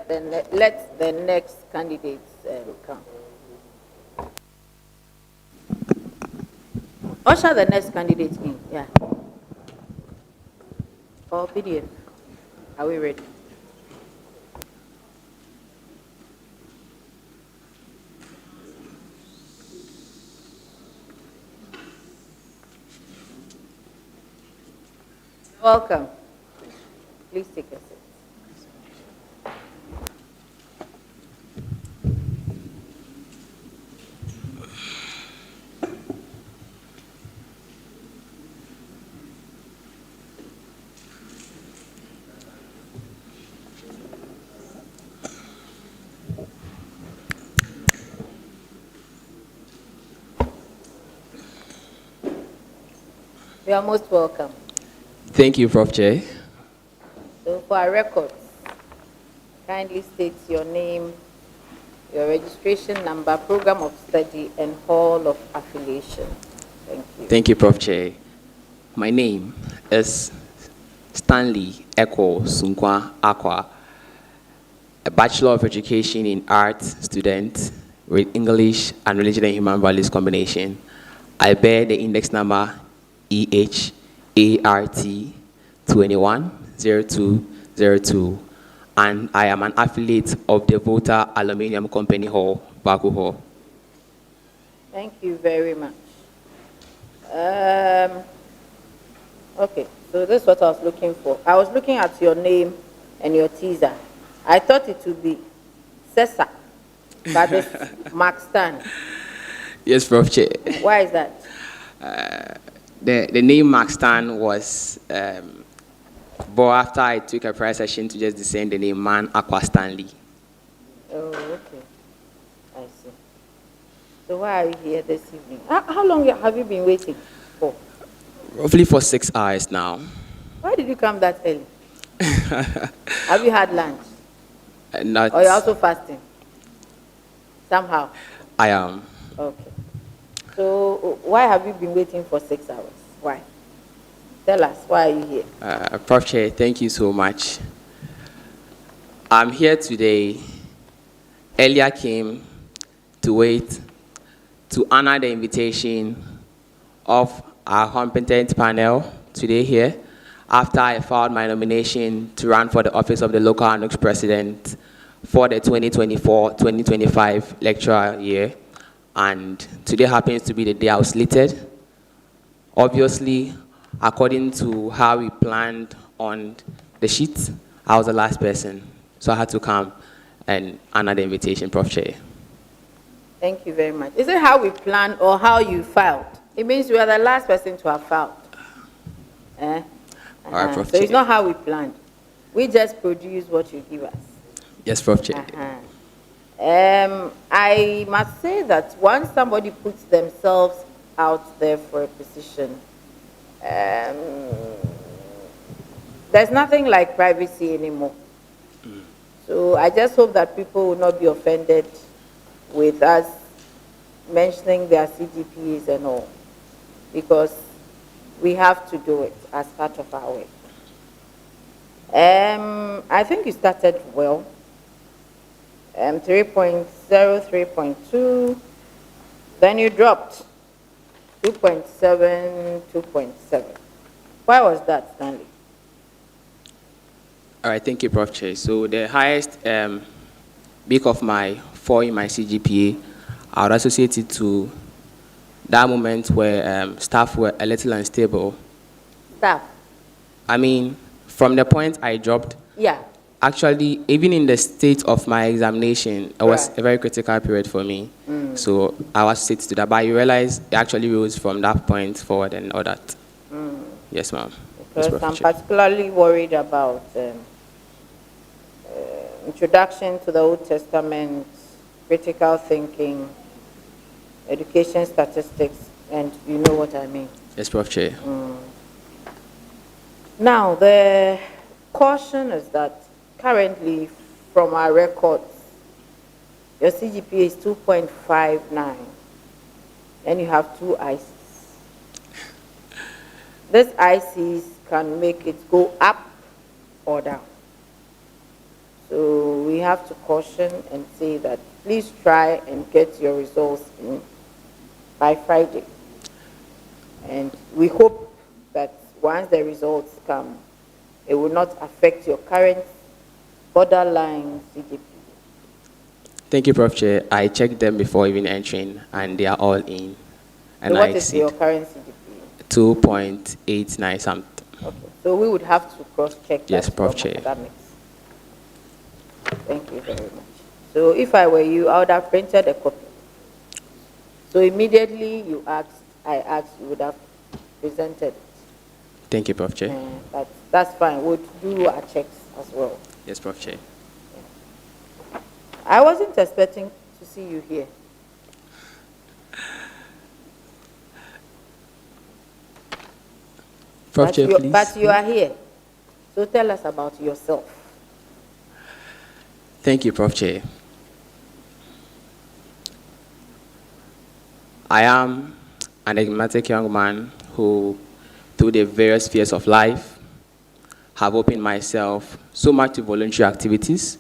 let the next candidates come. Usher the next candidate in. Yeah. Or PDF. Are we ready? Welcome. Please take a seat. You are most welcome. Thank you, Prof. J. So for our records, kindly state your name, your registration number, program of study, and hall of affiliation. Thank you. Thank you, Prof. J. My name is Stanley Echo Sunkwa Aqua, a Bachelor of Education in Arts student with English and Religion and Human Values combination. I bear the index number EHART 210202, and I am an affiliate of the Volta Aluminium Company Hall, Baku Hall. Thank you very much. Okay, so this is what I was looking for. I was looking at your name and your teaser. I thought it would be Cesar, but it's Mark Stan. Yes, Prof. J. Why is that? The name Mark Stan was born after I took a prior session to just descend the name Man Aqua Stanley. Oh, okay. I see. So why are you here this evening? How long have you been waiting for? Roughly for 6 hours now. Why did you come that early? Have you had lunch? Not. Or you're also fasting? Somehow? I am. Okay. So why have you been waiting for 6 hours? Why? Tell us, why are you here? Prof. Chair, thank you so much. I'm here today. Earlier came to wait to honor the invitation of our competent panel today here after I filed my nomination to run for the office of the local Nugs president for the 2024-2025 lectural year. And today happens to be the day I was slated. Obviously, according to how we planned on the sheet, I was the last person. So I had to come and honor the invitation, Prof. Chair. Thank you very much. Is it how we planned or how you filed? It means you are the last person to have filed. All right, Prof. So Chair. it's not how we planned. We just produce what you give us. Yes, Prof. Chair. I must say that once somebody puts themselves out there for a position, there's nothing like privacy anymore. So I just hope that people will not be offended with us mentioning their CGPAs and all, because we have to do it as part of our work. I think you started well. 3.0, 3.2, then you dropped 2.7, 2.7. Why was that, Stanley? All right, thank you, Prof. Chair. So the highest peak of my 4 in my CGPA, I would associate it to that moment where staff were a little unstable. Staff? I mean, from the point I dropped, Yeah. actually, even in the state of my examination, it was a very critical period for me. So I was associated to that, but you realize it actually rose from that point forward and all that. Yes, ma'am. Because I'm particularly worried about introduction to the Old Testament, critical thinking, education statistics, and you know what I mean. Yes, Prof. Chair. Now, the caution is that currently, from our records, your CGPA is 2.59, and you have 2 ICs. These ICs can make it go up or down. So we have to caution and say that please try and get your results in by Friday. And we hope that once the results come, it will not affect your current borderline CGP. Thank you, Prof. Chair. I checked them before even entering, and they are all in. And So I what is your current CGP? 2.89 something. Okay. So we would have to cross-check that Yes, Prof. from Chair. academics. Thank you very much. So if I were you, I would have printed a copy. So immediately I asked, you would have presented it. Thank you, Prof. Chair. That's fine. We'll do our checks as well. Yes, Prof. Chair. I wasn't expecting to see you here. Prof. Chair, please. But you are here. So tell us about yourself. Thank you, Prof. Chair. I am an enigmatic young man who, through the various spheres of life, have opened myself so much to voluntary activities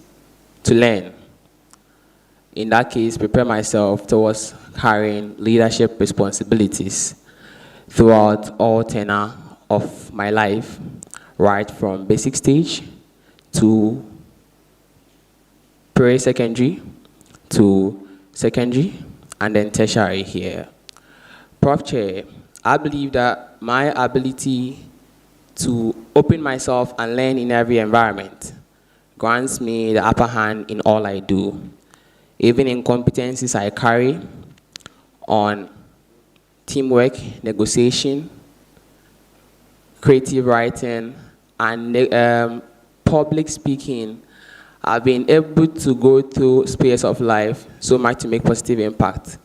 to learn. In that case, prepare myself towards carrying leadership responsibilities throughout all tenure of my life, right from basic stage to pre-secondary to secondary and then tertiary here. Prof. Chair, I believe that my ability to open myself and learn in every environment grants me the upper hand in all I do, even in competencies I carry on teamwork, negotiation, creative writing, and public speaking. I've been able to go through space of life so much to make positive impact.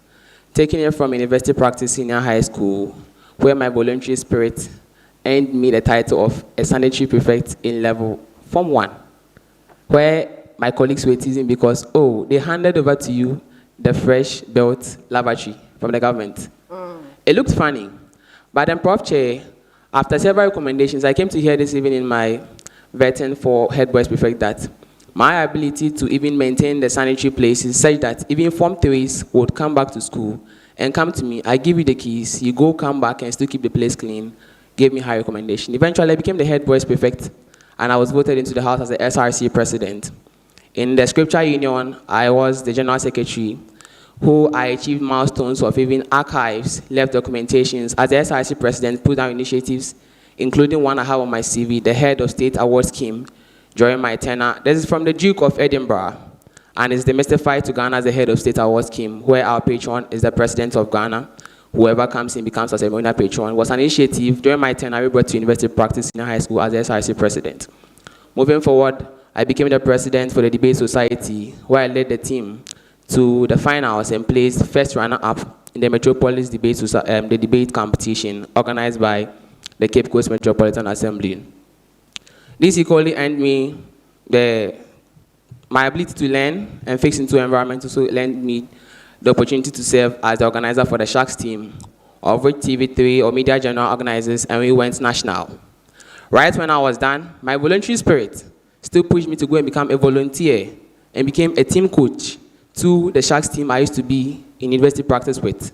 Taking it from university practice senior high school, where my voluntary spirit earned me the title of a sanitary prefect in level Form 1, where my colleagues were teasing because, oh, they handed over to you the fresh built lavatory from the government. It looked funny. But then, Prof. Chair, after several recommendations, I came to hear this evening in my vetting for head boys prefect that my ability to even maintain the sanitary places such that even Form 3s would come back to school and come to me, I give you the keys, you go come back and still keep the place clean, gave me high recommendation. Eventually, I became the head boys prefect, and I was voted into the House as the SRC president. In the Scripture Union, I was the general secretary, who I achieved milestones of even archives, left documentations. As the SRC president, put down initiatives, including one I have on my CV, the head of state award scheme during my tenure. This is from the Duke of Edinburgh, and is demystified to Ghana as the head of state award scheme, where our patron is the president of Ghana. Whoever comes in becomes a ceremonial patron. It was an initiative during my tenure we brought to university practice in high school as the SRC president. Moving forward, I became the president for the Debate Society, where I led the team to the finals and placed first runner-up in the Metropolis debate, the debate competition organized by the Cape Coast Metropolitan Assembly. This equally earned me my ability to learn and fix into environment, also lent me the opportunity to serve as the organizer for the Sharks team, of which TV3 or Media Journal organizes, and we went national. Right when I was done, my voluntary spirit still pushed me to go and become a volunteer and became a team coach to the Sharks team I used to be in university practice with.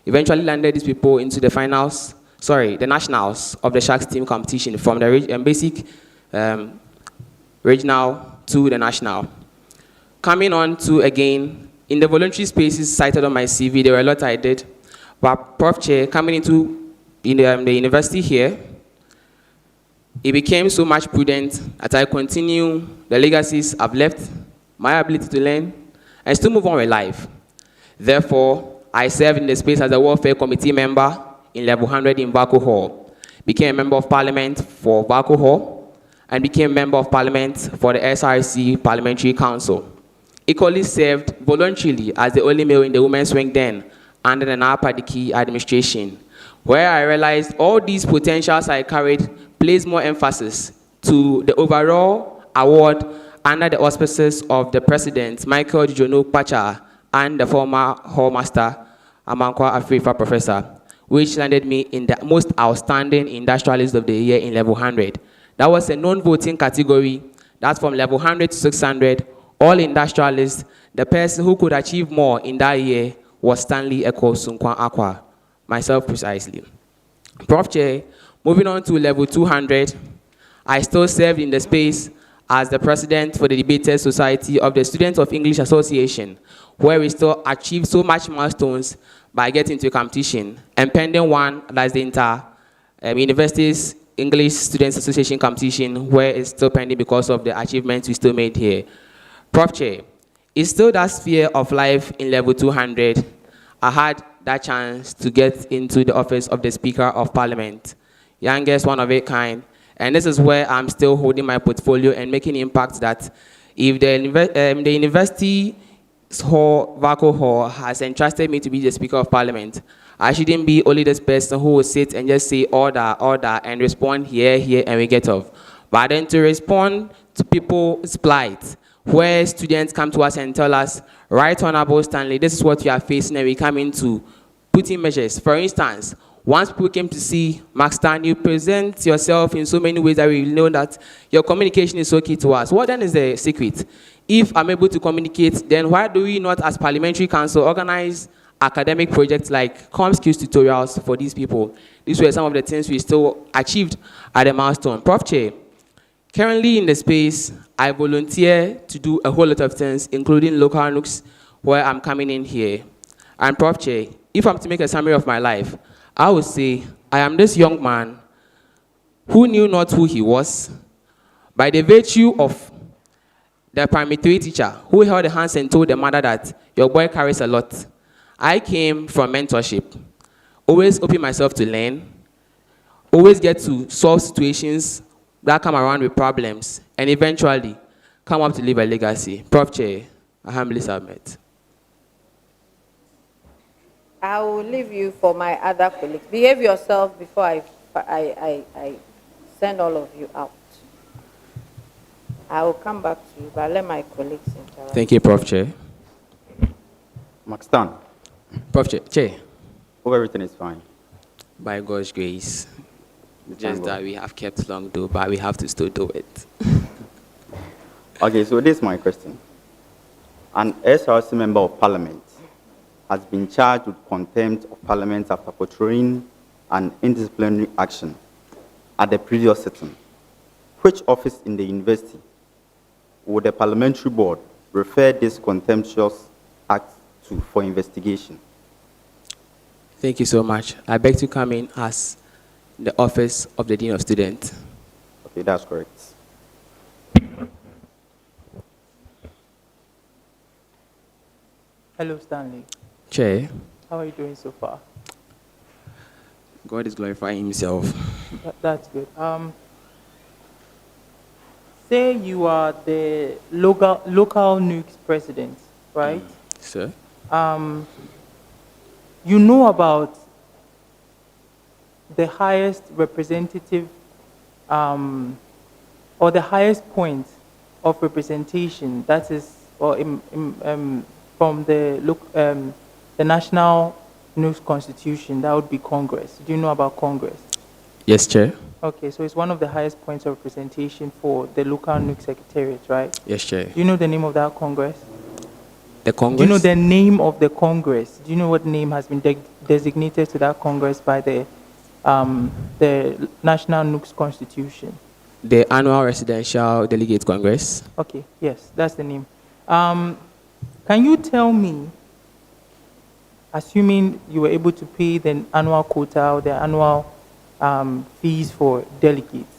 Eventually landed these people into the the nationals of the Sharks team competition from the basic regional to the national. Coming on to, again, in the voluntary spaces cited on my CV, there were a lot I did. But Prof. Chair, coming into the university here, it became so much prudent that I continue the legacies I've left, my ability to learn, and still move on with life. Therefore, I served in the space as a welfare committee member in level 100 in Vaco Hall, became a member of parliament for Vaco Hall, and became a member of parliament for the SRC Parliamentary Council. Equally served voluntarily as the only male in the women's wing then under the Napadiki administration, where I realized all these potentials I carried placed more emphasis to the overall award under the auspices of the president, Michael Jono Pacha, and the former hallmaster, Amankwa Afrifa professor, which landed me in the most outstanding industrialist of the year in level 100. That was a non-voting category That's from level 100 to 600, all industrialists. The person who could achieve more in that year was Stanley Eko Sunkwan Aqua, myself precisely. Prof. Chair, moving on to level 200, I still served in the space as the president for the Debaters Society of the Students of English Association, where we still achieved so much milestones by getting to a competition. And pending one, that's the Universities English Students Association competition, where it's still pending because of the achievements we still made here. Prof. Chair, it's still that sphere of life in level 200. I had that chance to get into the office of the Speaker of Parliament, youngest one of a kind. And this is where I'm still holding my portfolio and making impact that if the University Hall, Vaco Hall, has entrusted me to be the Speaker of Parliament, I shouldn't be only this person who will sit and just say order, order, and respond here, here, and we get off. But then to respond to people's plight, where students come to us and tell us, Right Honorable Stanley, this is what you are facing, and we come into putting measures. For instance, once people came to see Max Stan, you present yourself in so many ways that we know that your communication is so key to us. What then is the secret? If I'm able to communicate, then why do we not, as Parliamentary Council, organize academic projects like com skills tutorials for these people? These were some of the things we still achieved at the milestone. Prof. Chair, currently in the space, I volunteer to do a whole lot of things, including local Nugs, where I'm coming in here. And Prof. Chair, if I'm to make a summary of my life, I would say I am this young man who knew not who he was by the virtue of the primary 3 teacher who held the hands and told the mother that your boy carries a lot. I came from mentorship, always open myself to learn, always get to solve situations that come around with problems, and eventually come up to leave a legacy. Prof. Chair, I humbly submit. I will leave you for my other colleagues. Behave yourself before I send all of you out. I will come back to you, but let my colleagues interact. Thank you, Prof. Chair. Max Stan. Prof. Chair. Hope everything is fine. By God's grace. Thank Just God. that we have kept long though, but we have to still do it. Okay, so this is my question. An SRC member of parliament has been charged with contempt of parliament after portraying an indisciplinary action at the previous sitting. Which office in the university would the parliamentary board refer this contemptuous act to for investigation? Thank you so much. I beg to come in as the office of the Dean of Students. Okay, that's correct. Hello, Stanley. Chair, How are you doing so far? God is glorifying himself. That's good. Say you are the local Nugs president, right? Sir? You know about the highest representative or the highest point of representation, that is, or from the National News Constitution, that would be Congress. Do you know about Congress? Yes, Chair. Okay, so it's one of the highest points of representation for the local NUC secretariat, right? Yes, Chair. Do you know the name of that Congress? The Congress? Do you know the name of the Congress? Do you know what name has been designated to that Congress by the National NUC's Constitution? The Annual Residential Delegate Congress. Okay, yes, that's the name. Can you tell me, assuming you were able to pay the annual quota or the annual fees for delegates,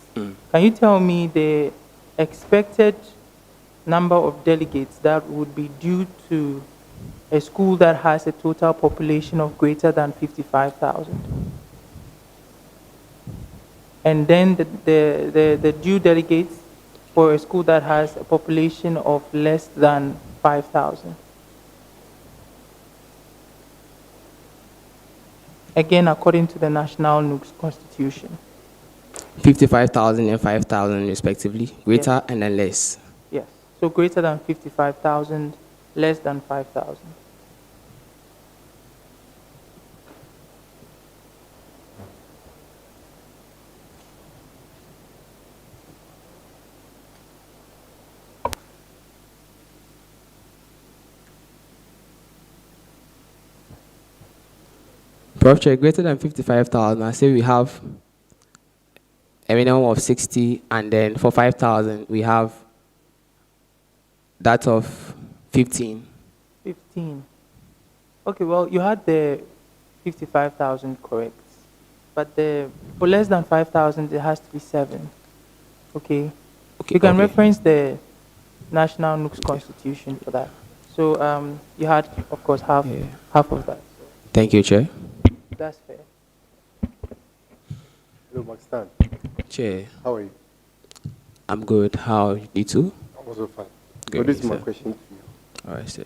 can you tell me the expected number of delegates that would be due to a school that has a total population of greater than 55,000? And then the due delegates for a school that has a population of less than 5,000. Again, according to the National NUC's Constitution. 55,000 and 5,000 respectively. Greater Yes. and then less. Yes. So greater than 55,000, less than 5,000. Prof. Chair, greater than 55,000, I say we have a minimum of 60, and then for 5,000, we have that of 15. 15. Okay, well, you had the 55,000 correct, but for less than 5,000, it has to be 7. Okay? Okay, You can okay. reference the National Nugs Constitution for that. So you had, of course, half of that. Thank you, Chair. That's fair. Hello, Max Stan. Chair, How are you? I'm good. How are you too? I'm also fine. So Good, this is my sir. question to you. All right, sir.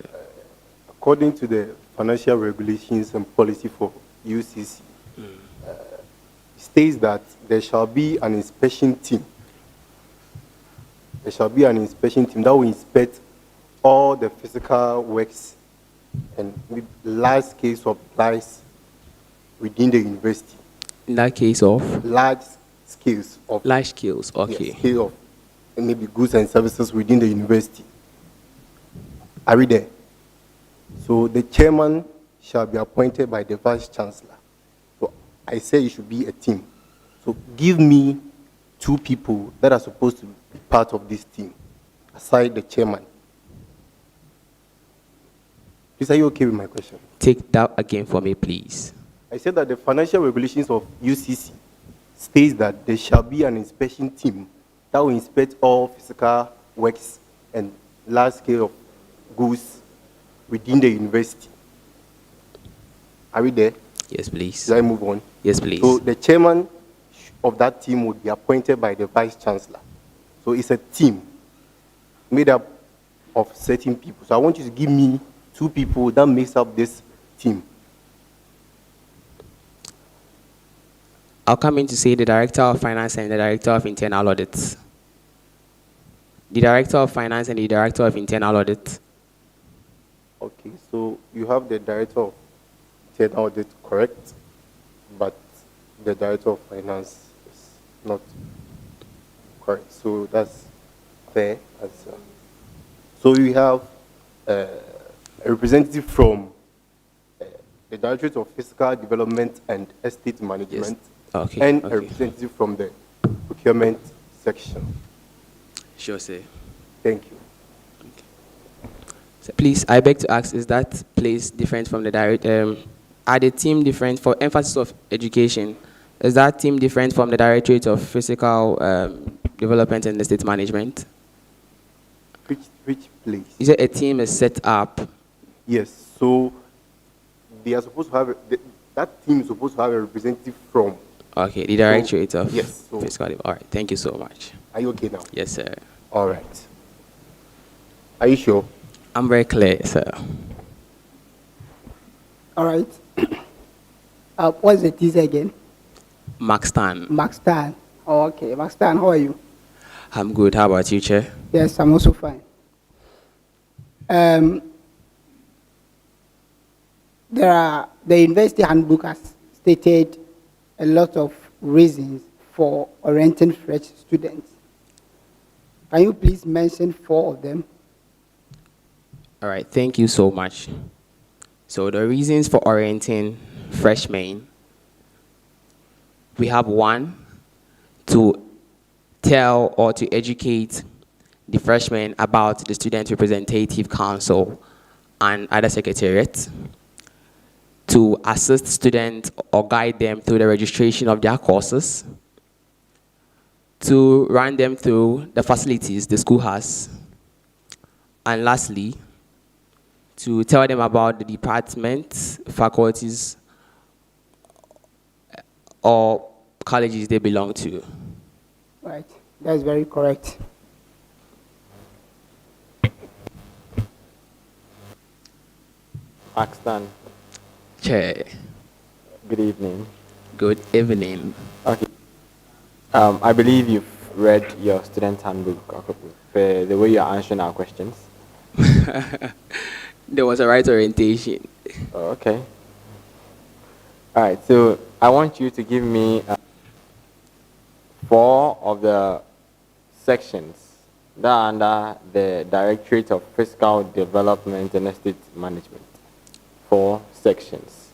According to the financial regulations and policy for UCC, it states that there shall be an inspection team. There shall be an inspection team that will inspect all the physical works and large scale supplies within the university. In that case of Large scales of large skills, okay. yes, scale of maybe goods and services within the university. Are we there? So the chairman shall be appointed by the vice chancellor. So I say it should be a team. So give me 2 people that are supposed to be part of this team, aside the chairman. Please, are you okay with my question? Take that again for me, please. I said that the financial regulations of UCC states that there shall be an inspection team that will inspect all physical works and large scale of goods within the university. Are we there? Yes, please. Should I move on? Yes, please. So the chairman of that team would be appointed by the vice chancellor. So it's a team made up of certain people. So I want you to give me 2 people that makes up this team. I'll come in to say the Director of Finance and the Director of Internal Audit. The Director of Finance and the Director of Internal Audit. Okay, so you have the director of internal audit, correct? But the director of finance is not correct. So that's fair answer. So we have a representative from the Directorate of Fiscal Development and Estate Management, Okay, and okay. a representative from the procurement section. Sure, sir. Thank you. So please, I beg to ask, is that place different from the direct? Are the team different for emphasis of education? Is that team different from the Directorate of Physical Development and Estate Management? Which place? Is it a team is set up? Yes. So they are supposed to have that team is supposed to have a representative from. Okay, the Directorate of yes, so- Physical. All right, thank you so much. Are you okay now? Yes, sir. All right. Are you sure? I'm very clear, sir. All right. What's the teaser again? Max Tan. Max Tan. Oh, okay. Max Tan, how are you? I'm good. How about you, Chair? Yes, I'm also fine. The university handbook has stated a lot of reasons for orienting fresh students. Can you please mention 4 of them? All right, thank you so much. So the reasons for orienting freshmen, we have 1, to tell or to educate the freshmen about the Student Representative Council and other secretariats, to assist students or guide them through the registration of their courses, to run them through the facilities the school has, and lastly, to tell them about the departments, faculties, or colleges they belong to. Right. That's very correct. Axton, Chair, good evening. good evening. Okay. I believe you've read your student handbook, the way you're answering our questions. There was a right orientation. Oh, okay. All right, so I want you to give me 4 of the sections that are under the Directorate of Fiscal Development and Estate Management. 4 sections.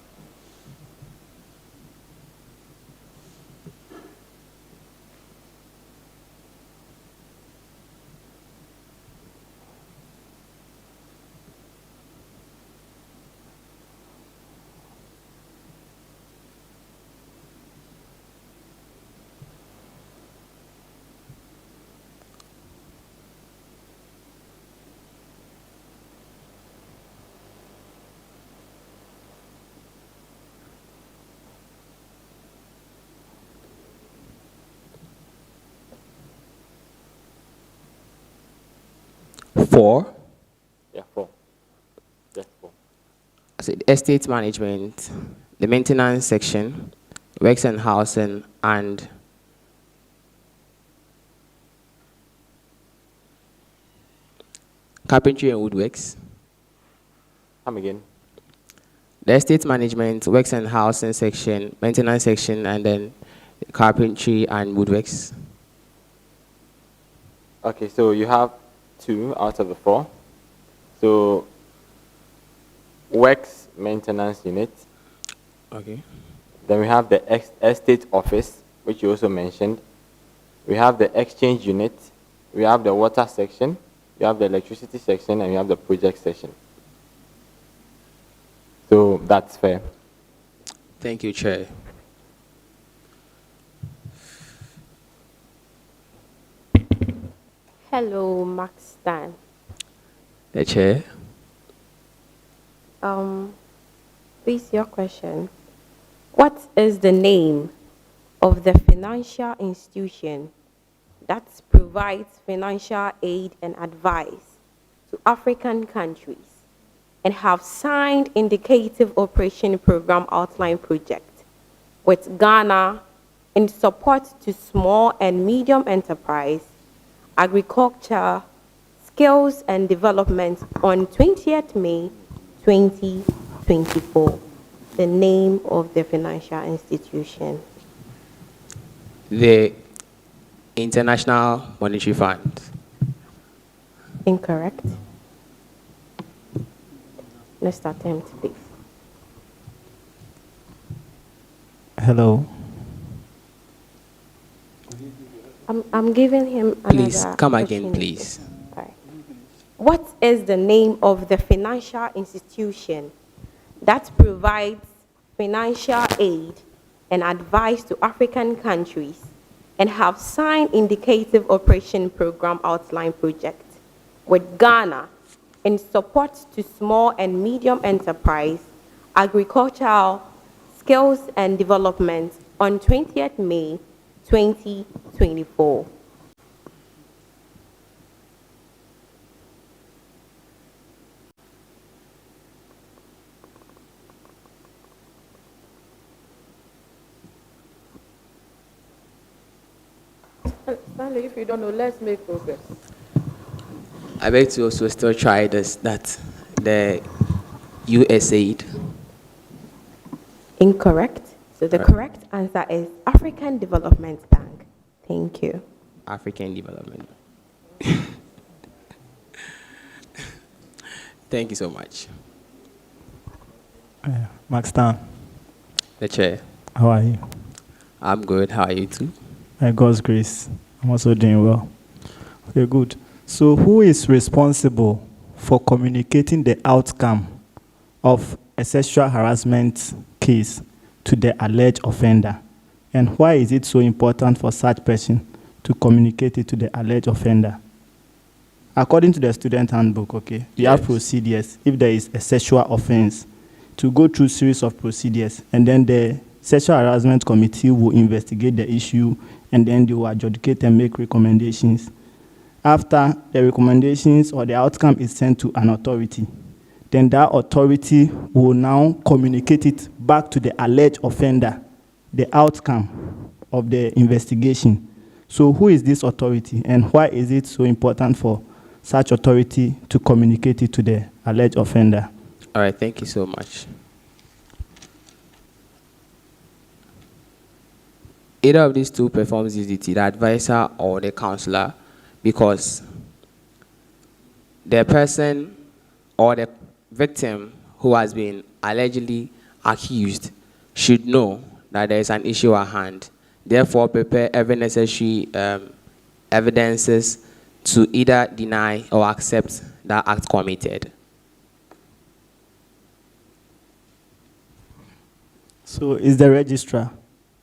4. Yeah, 4. Just 4. So the estate management, the maintenance section, works and housing, and carpentry and woodworks. Come again. The estate management, works and housing section, maintenance section, and then carpentry and woodworks. Okay, so you have 2 out of the 4. So works maintenance unit. Okay. Then we have the estate office, which you also mentioned. We have the exchange unit. We have the water section. We have the electricity section, and we have the project section. So that's fair. Thank you, Chair. Hello, Max Stan. The Chair. Please, your question. What is the name of the financial institution that provides financial aid and advice to African countries and have signed indicative operation program outline project with Ghana in support to small and medium enterprise, agriculture, skills and development on 20th May 2024? The name of the financial institution. The International Monetary Fund. Incorrect. Next attempt, please. Hello. I'm giving him Please another come again, opportunity. please. All right. What is the name of the financial institution that provides financial aid and advice to African countries and have signed indicative operation program outline project with Ghana in support to small and medium enterprise, agricultural, skills and development on 20th May 2024? Stanley, if you don't know, let's make progress. I beg to also still try this, that the USAID. Incorrect. So the correct answer is African Development Bank. Thank you. African Development. Thank you so much. Max Stan, The Chair. how are you? I'm good. How are you too? By God's grace, I'm also doing well. Okay, good. So who is responsible for communicating the outcome of a sexual harassment case to the alleged offender? And why is it so important for such person to communicate it to the alleged offender? According to the student handbook, okay, we have procedures if there is a sexual offense to go through series of procedures, and then the sexual harassment committee will investigate the issue, and then they will adjudicate and make recommendations. After the recommendations or the outcome is sent to an authority, then that authority will now communicate it back to the alleged offender, the outcome of the investigation. So who is this authority, and why is it so important for such authority to communicate it to the alleged offender? All right. Thank you so much. Either of these two performs this duty, the advisor or the counselor, because the person or the victim who has been allegedly accused should know that there is an issue at hand. Therefore, prepare every necessary evidences to either deny or accept that act committed. So is the registrar.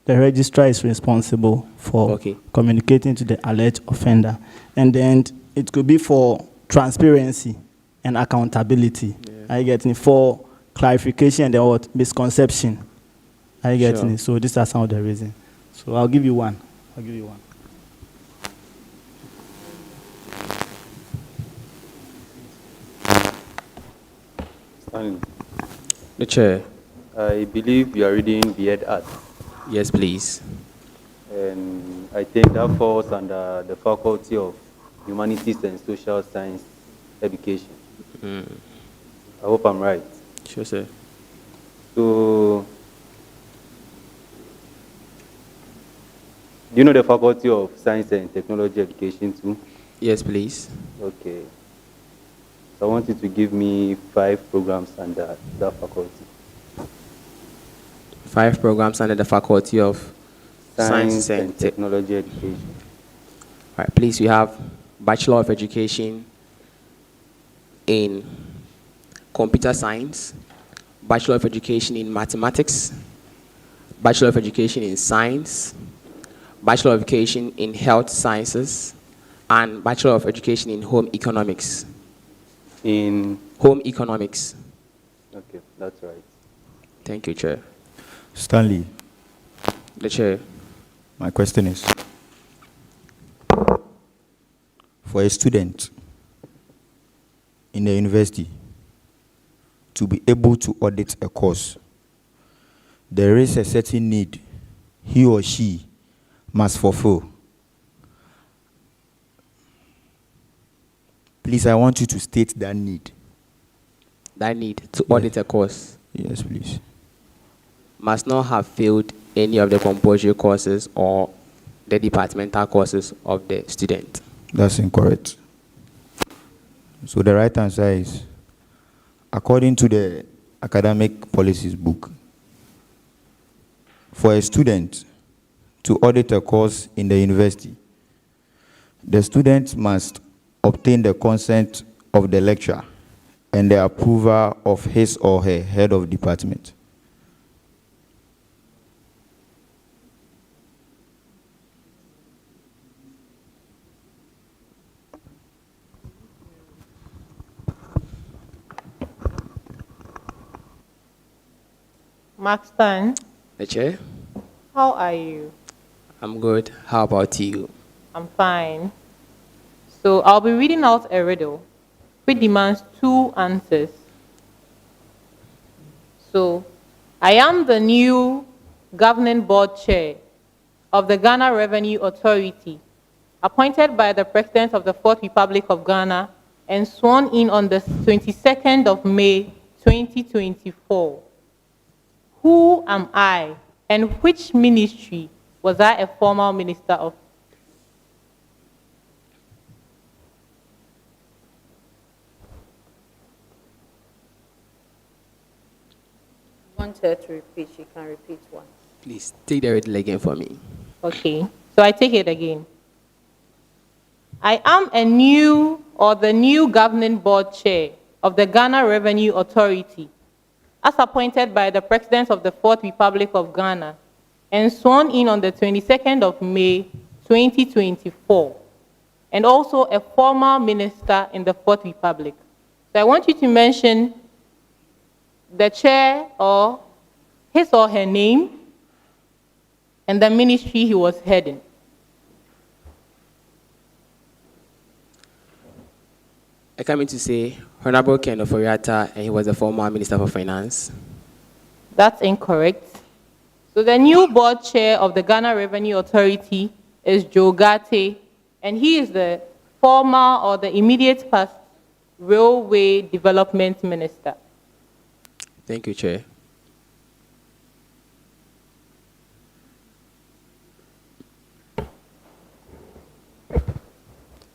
The registrar is responsible for communicating to the alleged offender. And then it could be for transparency and accountability. Are you getting it? For clarification and then what? Misconception. Are you getting it? So these are some of the reasons. So I'll give you one. I'll give you one. And The chair. I believe you are reading BEd Arts, Yes, please. and I think that falls under the Faculty of Humanities and Social Science Education. I hope I'm right. Sure, sir. So, do you know the Faculty of Science and Technology Education too? Yes, please. Okay. So I want you to give me 5 programs under that faculty. 5 programs under the Faculty of Science Science and and Tech. Technology Education. Right, please, we have Bachelor of Education in Computer Science, Bachelor of Education in Mathematics, Bachelor of Education in Science, Bachelor of Education in Health Sciences, and Bachelor of Education in Home Economics. In Home Economics. Okay, that's right. Thank you, Chair. Stanley, The Chair. my question is, for a student in a university to be able to audit a course, there is a certain need he or she must fulfill. Please, I want you to state that need. That need to audit a course Yes, please. must not have failed any of the compulsory courses or the departmental courses of the student. That's incorrect. So the right answer is, according to the academic policies book, for a student to audit a course in the university, the student must obtain the consent of the lecturer and the approval of his or her head of department. Maxton, The Chair. how are you? I'm good. How about you? I'm fine. So I'll be reading out a riddle which demands 2 answers. So, I am the new governing board chair of the Ghana Revenue Authority, appointed by the President of the Fourth Republic of Ghana and sworn in on the 22nd of May, 2024. Who am I, and which ministry was I a former minister of? I want her to repeat. She can repeat once. Please take the riddle again for me. Okay, so I take it again. I am the new governing board chair of the Ghana Revenue Authority, as appointed by the President of the Fourth Republic of Ghana and sworn in on the 22nd of May, 2024, and also a former minister in the Fourth Republic. So I want you to mention the chair or his or her name and the ministry he was heading. I come in to say Honorable Ken Oforiatta, and he was the former Minister for Finance. That's incorrect. So the new board chair of the Ghana Revenue Authority is Joe Gate, and he is the former or the immediate past Railway Development Minister. Thank you, Chair.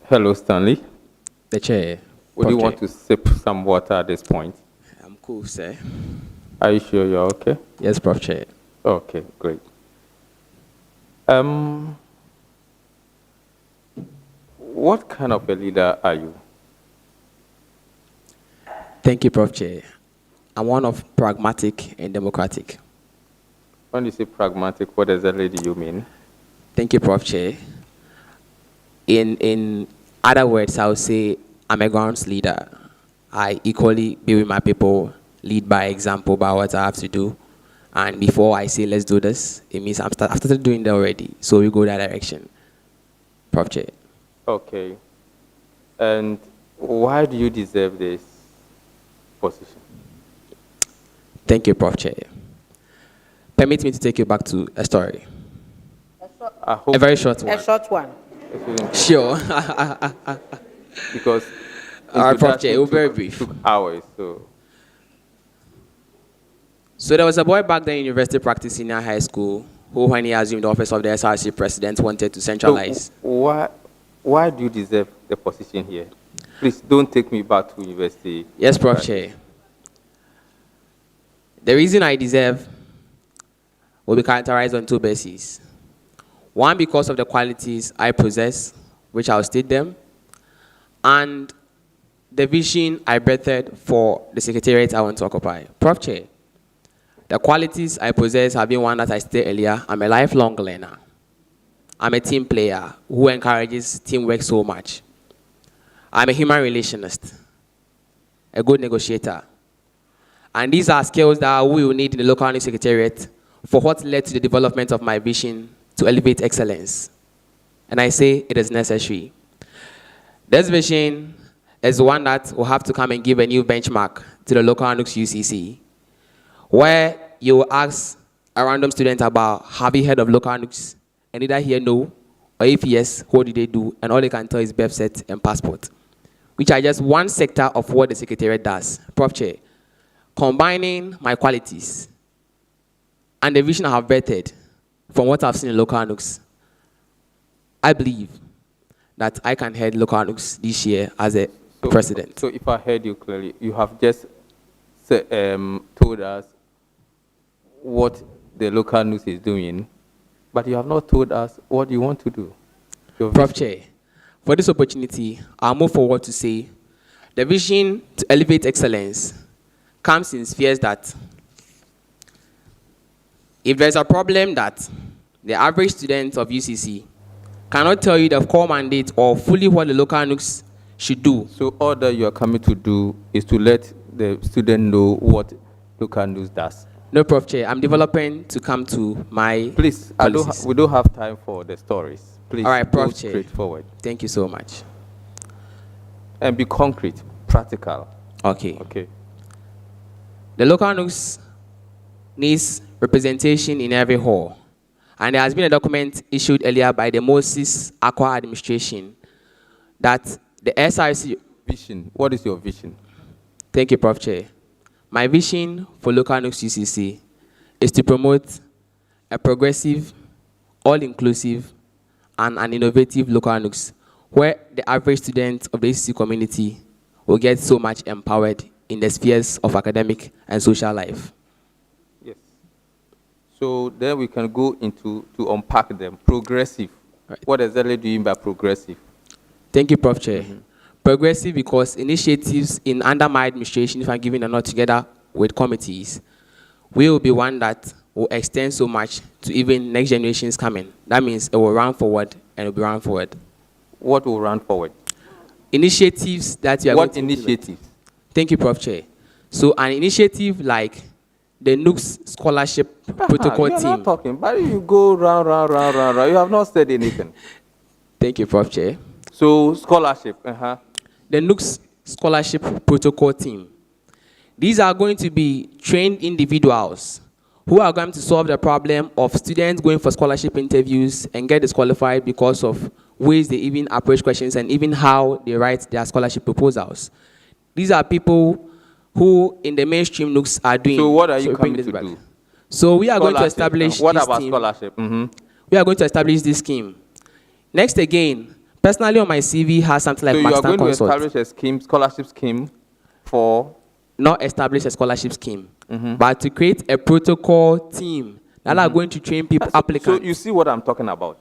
Hello, Stanley. The Chair. Would you Prof. want Chair. to sip some water at this point? I'm cool, sir. Are you sure you're okay? Yes, Prof. Chair. Okay, great. What kind of a leader are you? Thank you, Prof. Chair. I'm one of pragmatic and democratic. When you say pragmatic, what exactly do you mean? Thank you, Prof. Chair. In other words, I would say I'm a grounds leader. I equally be with my people, lead by example by what I have to do. And before I say, let's do this, it means I've started doing that already. So we go that direction. Prof. Chair. Okay. And why do you deserve this position? Thank you, Prof. Chair. Permit me to take you back to a story. I hope A very short one. A short one. Sure. because All right, Prof. Chair, introduction it will be very brief. took hours. So there was a boy back then in university practice senior high school who, when he assumed the office of the SRC president, wanted to centralize. So why do you deserve the position here? Please don't take me back to university. Yes, Prof. Chair. The reason I deserve will be characterized on two bases. One, because of the qualities I possess, which I'll state them, and the vision I birthed for the secretariat I want to occupy. Prof. Chair, the qualities I possess have been one that I stated earlier. I'm a lifelong learner. I'm a team player who encourages teamwork so much. I'm a human relationist, a good negotiator. And these are skills that we will need in the local news secretariat for what led to the development of my vision to elevate excellence. And I say it is necessary. This vision is one that will have to come and give a new benchmark to the local Nugs UCC, where you will ask a random student about, have you heard of local Nugs? And either hear no, or if yes, what do they do? And all they can tell is birth set and passport, which are just one sector of what the secretariat does. Prof. Chair, combining my qualities and the vision I have vetted from what I've seen in local Nugs, I believe that I can head local Nugs this year as a president. So if I heard you clearly, you have just told us what the local news is doing, but you have not told us what you want to do. Prof. Chair, for this opportunity, I'll move forward to say the vision to elevate excellence comes in spheres that if there's a problem that the average student of UCC cannot tell you the core mandate or fully what the local Nugs should do. So all that you are coming to do is to let the student know what local news does. No, Prof. Chair, I'm developing to come to my Please, we don't have time for the stories. Please, all right, Prof. go Chair. straightforward. Thank you so much. And be concrete, practical. Okay. Okay. The local Nugs needs representation in every hall. And there has been a document issued earlier by the Moses Accra administration that the SRC... Vision. What is your vision? Thank you, Prof. Chair. My vision for local Nugs UCC is to promote a progressive, all-inclusive, and an innovative local Nugs, where the average student of the UCC community will get so much empowered in the spheres of academic and social life. Yes. So then we can go into to unpack them. Progressive. Right. What exactly do you mean by progressive? Thank you, Prof. Chair. Progressive because initiatives in under my administration, if I'm giving a nod together with committees, will be one that will extend so much to even next generations coming. That means it will run forward and it will be run forward. What will run forward? Initiatives that you are What going to initiatives? Thank you, Prof. Chair. So an initiative like the Nugs Scholarship Protocol You're Team. not talking, but you go round. You have not said anything. Thank you, Prof. Chair. So scholarship. The Nugs Scholarship Protocol Team. These are going to be trained individuals who are going to solve the problem of students going for scholarship interviews and get disqualified because of ways they even approach questions and even how they write their scholarship proposals. These are people who in the mainstream Nugs are doing. So what are you coming to do? So we are going to establish What this about team. scholarship? We are going to establish this scheme. Next again, personally on my CV has something like So you are master going to consult. establish a scheme, scholarship scheme for... Not establish a scholarship scheme, but to create a protocol team that are going to train people, applicants. So you see what I'm talking about?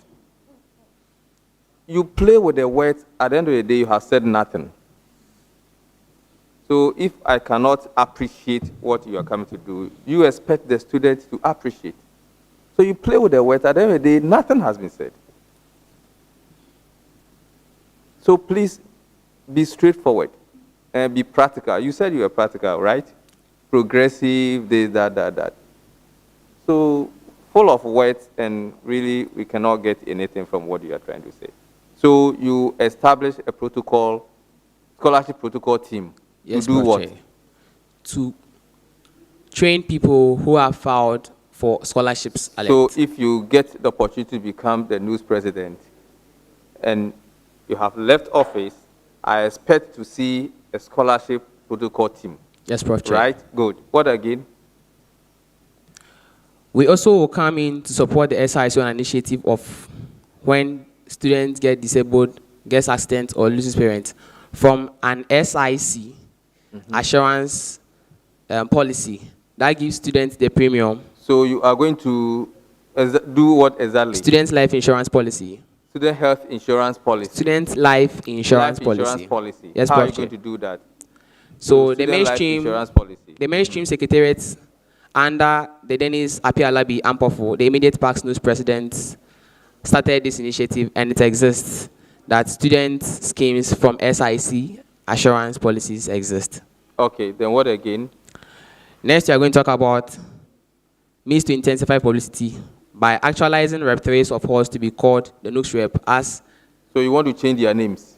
You play with the words, at the end of the day, you have said nothing. So if I cannot appreciate what you are coming to do, you expect the students to appreciate. So you play with the words, at the end of the day, nothing has been said. So please be straightforward and be practical. You said you were practical, right? Progressive, this, that. So full of words, and really we cannot get anything from what you are trying to say. So you establish a protocol, scholarship protocol team. Yes, to do Prof. what? Chair. To train people who have filed for scholarships. So if you get the opportunity to become the news president and you have left office, I expect to see a scholarship protocol team. Yes, Prof. Chair. Right? Good. What again? We also will come in to support the SRC on initiative of when students get disabled, get accident, or loses parents from an SIC assurance policy that gives students the premium. So you are going to do what exactly? Students' life insurance policy. Student health insurance policy. Student life insurance Life insurance policy. policy. Yes, How are Prof. you Chair. going to do that? So the Student life insurance policy. mainstream secretariat under the Dennis Apialabi Ampofo, the immediate Parks News president, started this initiative, and it exists that student schemes from SIC assurance policies exist. Okay, then what again? Next, we are going to talk about means to intensify publicity by actualizing Rep 3s of halls to be called the Nugs Rep as. So you want to change their names?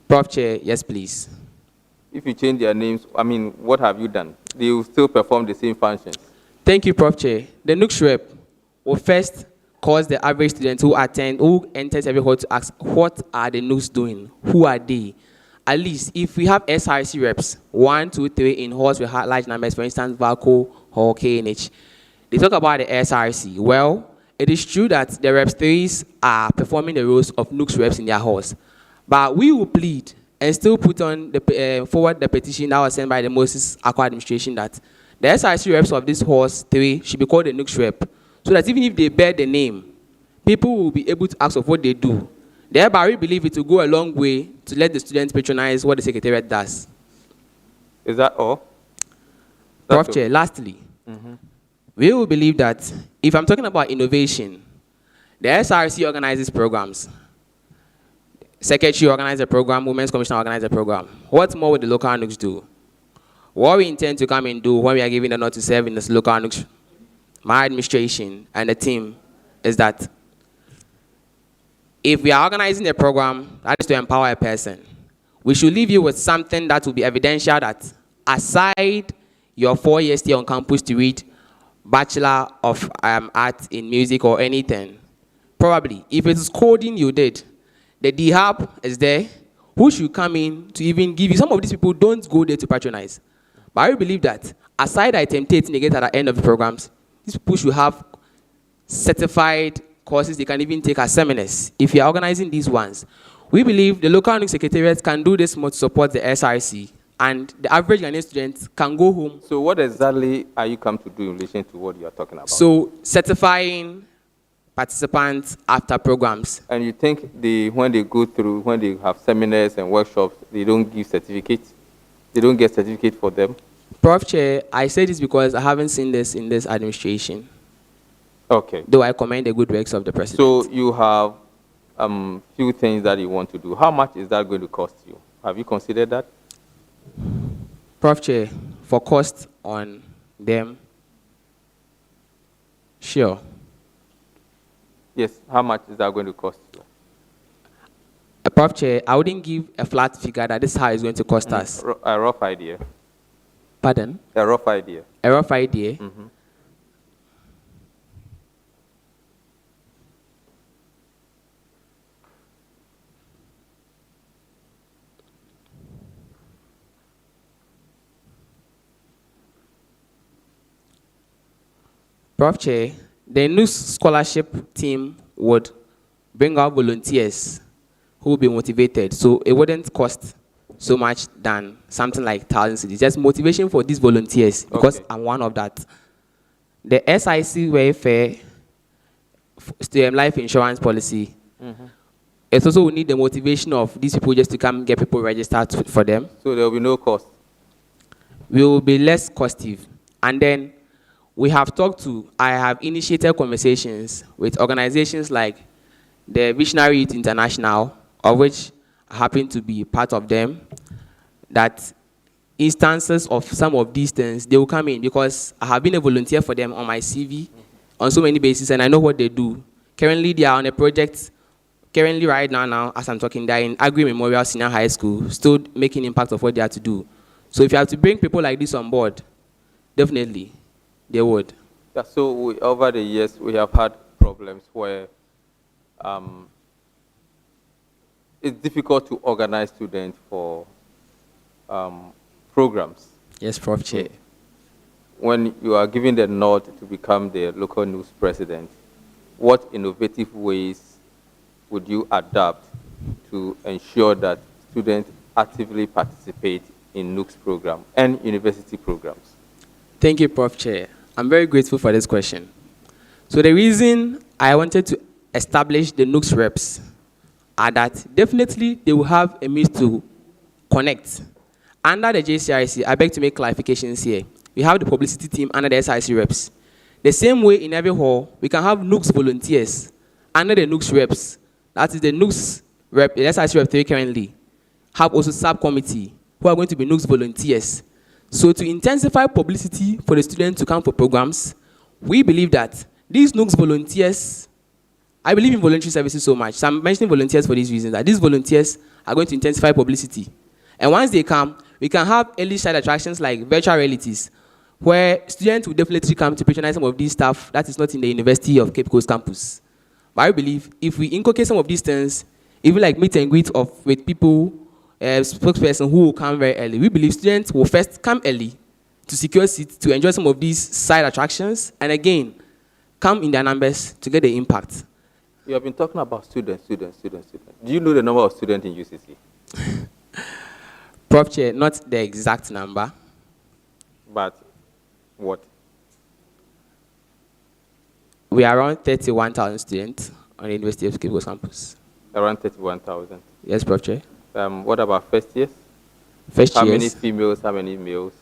Prof. Chair, yes, please. If you change their names, I mean, what have you done? They will still perform the same functions. Thank you, Prof. Chair. The Nugs Rep will first cause the average student who enters every hall to ask, what are the Nugs doing? Who are they? At least, if we have SRC reps, 1, 2, 3 in halls with large numbers, for instance, VACO or KNH, they talk about the SRC. Well, it is true that the reps 3s are performing the roles of Nugs reps in their halls. But we will plead and still put on the forward the petition that was sent by the Moses Accra administration that the SRC reps of this halls 3 should be called the Nugs rep, so that even if they bear the name, people will be able to ask of what they do. Thereby, we believe it will go a long way to let the students patronize what the secretariat does. Is that all? Prof. Chair, lastly, we will believe that if I'm talking about innovation, the SRC organizes programs. Secretary organizes a program, Women's Commission organizes a program. What more would the local Nugs do? What we intend to come and do when we are giving the nod to serve in this local Nugs, my administration and the team, is that if we are organizing a program that is to empower a person, we should leave you with something that will be evidential that aside your 4 years stay on campus to read Bachelor of Art in Music or anything, probably, if it is coding you did, the D-Hub is there, who should come in to even give you. Some of these people don't go there to patronize. But I believe that aside I temptate negate at the end of the programs, these people should have certified courses they can even take as seminars. If you are organizing these ones, we believe the local Nugs secretariats can do this more to support the SRC, and the average Ghanaian student can go home. So what exactly are you come to do in relation to what you are talking about? So certifying participants after programs. And you think when they go through, when they have seminars and workshops, they don't give certificates? They don't get certificate for them? Prof. Chair, I say this because I haven't seen this in this administration. Okay. Though I commend the good works of the president. So you have few things that you want to do. How much is that going to cost you? Have you considered that? Prof. Chair, for cost on them, sure. Yes, how much is that going to cost you? Prof. Chair, I wouldn't give a flat figure that this is how it's going to cost us. A rough idea. Pardon? A rough idea. A rough idea? Prof. Chair, the new scholarship team would bring out volunteers who will be motivated, so it wouldn't cost so much than something like 1,000 cedis. Just motivation for these volunteers, because I'm one of that. The SIC welfare life insurance policy, it also will need the motivation of these people just to come get people registered for them. So there will be no cost? We will be less costly. And then I have initiated conversations with organizations like the Visionary Youth International, of which I happen to be part of them, that instances of some of these things, they will come in because I have been a volunteer for them on my CV on so many bases, and I know what they do. Currently, they are on a project, right now, as I'm talking, they're in Agri Memorial Senior High School, still making impact of what they have to do. So if you have to bring people like this on board, definitely, they would. Yeah, so over the years, we have had problems where it's difficult to organize students for programs. Yes, Prof. Chair. When you are given the nod to become the local news president, what innovative ways would you adapt to ensure that students actively participate in Nugs program and university programs? Thank you, Prof. Chair. I'm very grateful for this question. So the reason I wanted to establish the Nugs reps are that definitely they will have a means to connect. Under the JCRC, I beg to make clarifications here. We have the publicity team under the SIC reps. The same way in every hall, we can have Nugs volunteers under the Nugs reps. That is the Nugs rep, the SIC rep 3 currently. Have also subcommittee who are going to be Nugs volunteers. So to intensify publicity for the students to come for programs, we believe that these Nugs volunteers, I believe in voluntary services so much, so I'm mentioning volunteers for these reasons, that these volunteers are going to intensify publicity. And once they come, we can have early side attractions like virtual realities, where students will definitely come to patronize some of these stuff that is not in the University of Cape Coast campus. But I believe if we inculcate some of these things, even like meet and greet with people, spokesperson who will come very early, we believe students will first come early to secure seats, to enjoy some of these side attractions, and again, come in their numbers to get the impact. You have been talking about students. Do you know the number of students in UCC? Prof. Chair, not the exact number. But what? We are around 31,000 students on the University of Cape Coast campus. Around 31,000. Yes, Prof. Chair. What about first years? First How years. many females, how many males?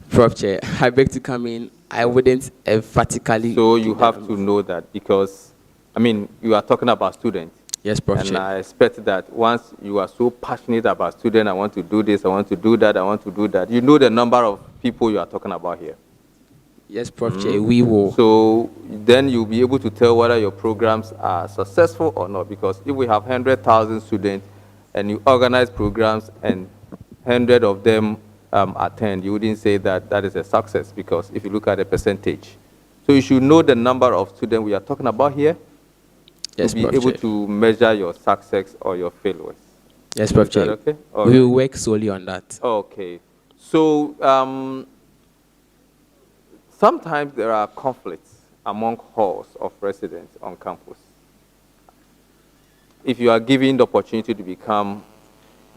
Prof. Chair, I beg to come in. I wouldn't emphatically. So you have to know that because, I mean, you are talking about students. Yes, Prof. And Chair. I expect that once you are so passionate about students, I want to do this, I want to do that, I want to do that. You know the number of people you are talking about here. Yes, Prof. Chair, we will. So then you'll be able to tell whether your programs are successful or not. Because if we have 100,000 students and you organize programs and 100 of them attend, you wouldn't say that that is a success, because if you look at the percentage. So you should know the number of students we are talking about here. Yes, to be Prof. able Chair. to measure your success or your failures. Yes, Prof. Is that Chair. okay? We will work solely on that. Okay. So sometimes there are conflicts among halls of residents on campus. If you are given the opportunity to become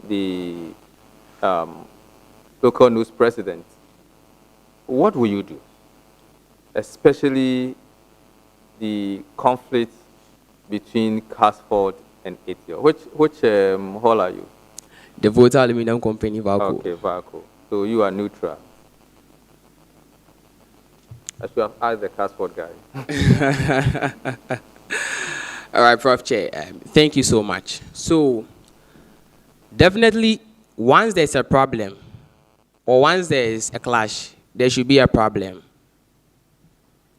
the local news president, what will you do? Especially the conflict between Casford and Etio. Which hall are you? The Voter Aluminum Company, Valco. Okay, Valco. So you are neutral. I should have asked the Casford guy. All right, Prof. Chair. Thank you so much. So definitely, once there's a problem, or once there is a clash, there should be a problem.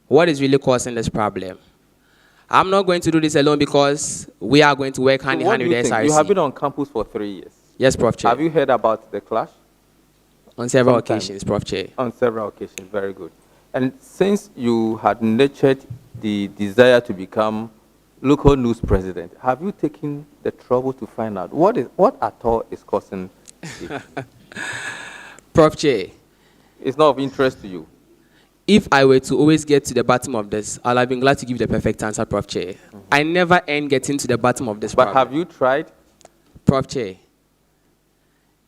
What is really causing this problem? I'm not going to do this alone because we are going to work hand in hand with the SRC. You have been on campus for 3 years. Yes, Prof. Chair. Have you heard about the clash? On several Sometimes. occasions, Prof. Chair. On several occasions, very good. And since you had nurtured the desire to become local news president, have you taken the trouble to find out what at all is causing it? Prof. Chair. It's not of interest to you. If I were to always get to the bottom of this, I'll have been glad to give the perfect answer, Prof. Chair. I never end getting to the bottom of this But problem. have you tried? Prof. Chair,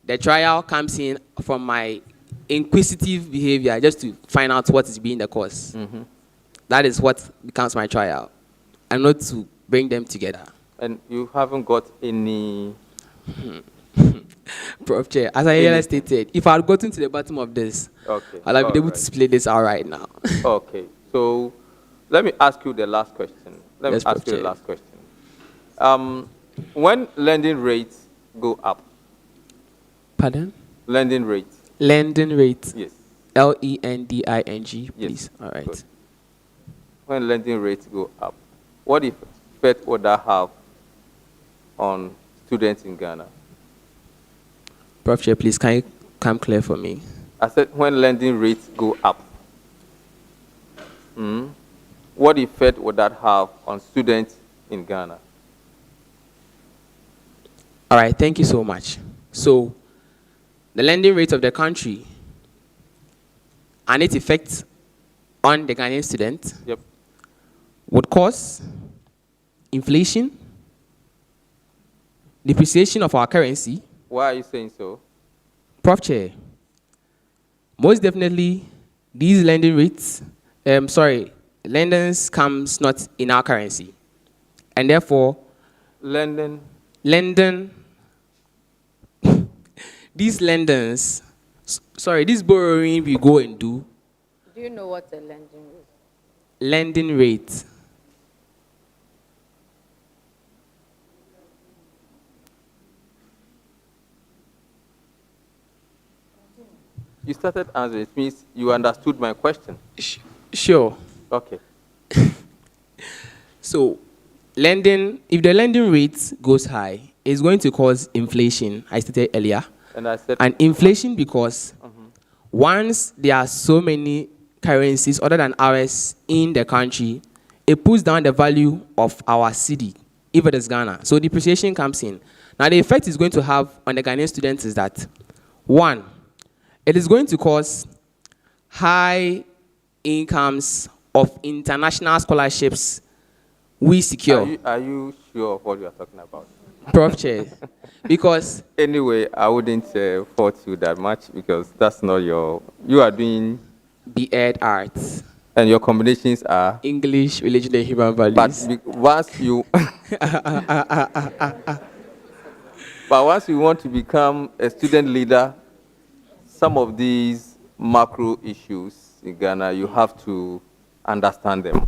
the trial comes in from my inquisitive behavior just to find out what is being the cause. That is what becomes my trial, and not to bring them together. And you haven't got any... Prof. Chair, as I earlier stated, if I had gotten to the bottom of this, Okay. I'll have been able Alright. to split this out right now. Okay, so let me ask you the last question. Let Yes, me ask Prof. you the Chair. last question. When lending rates go up, Pardon? lending rates, Lending rate. yes, Lending, Yes. please. All right. Good. When lending rates go up, what effect would that have on students in Ghana? Prof. Chair, please, can you come clear for me? I said when lending rates go up, what effect would that have on students in Ghana? All right, thank you so much. So, the lending rate of the country and its effect on the Ghanaian student Yep. would cause inflation, depreciation of our currency. Why are you saying so? Prof. Chair, most definitely, these lending rates, lendings comes not in our currency. And therefore, Lending. These lendings, this borrowing we go and do, Do you know what a lending is? lending rate. You started answering. It means you understood my question. Sure. Okay. So, if the lending rate goes high, it's going to cause inflation, I stated earlier. And I said. And inflation because once there are so many currencies other than ours in the country, it puts down the value of our cedi, if it is Ghana. So depreciation comes in. Now, the effect it's going to have on the Ghanaian students is that, one, it is going to cause high incomes of international scholarships we secure. Are you sure of what you are talking about? Prof. Chair, because... Anyway, I wouldn't fault you that much because that's not you are doing... the ed arts. And your combinations are... English, religion, and human values. But once you... But once you want to become a student leader, some of these macro issues in Ghana, you have to understand them.